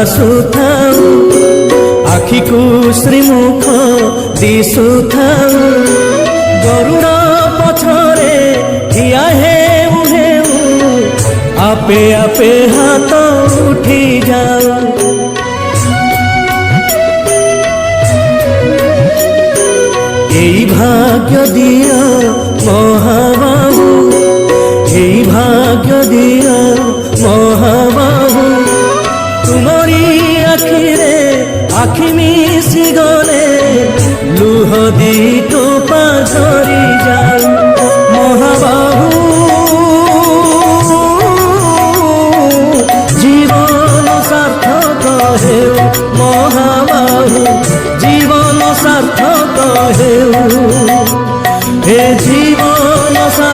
ଭାସୁଥାଉ ଆଖିକୁ ଶ୍ରୀମୁଖ ଦିଶୁଥାଉ ଗରୁଡ଼ ପଛରେ ଠିଆ ହେଉ ହେଉ ଆପେ ଆପେ ହାତ ଉଠି ଯାଉ। এই ভাগ্য দিও মহাবাবু, এই ভাগ্য দিও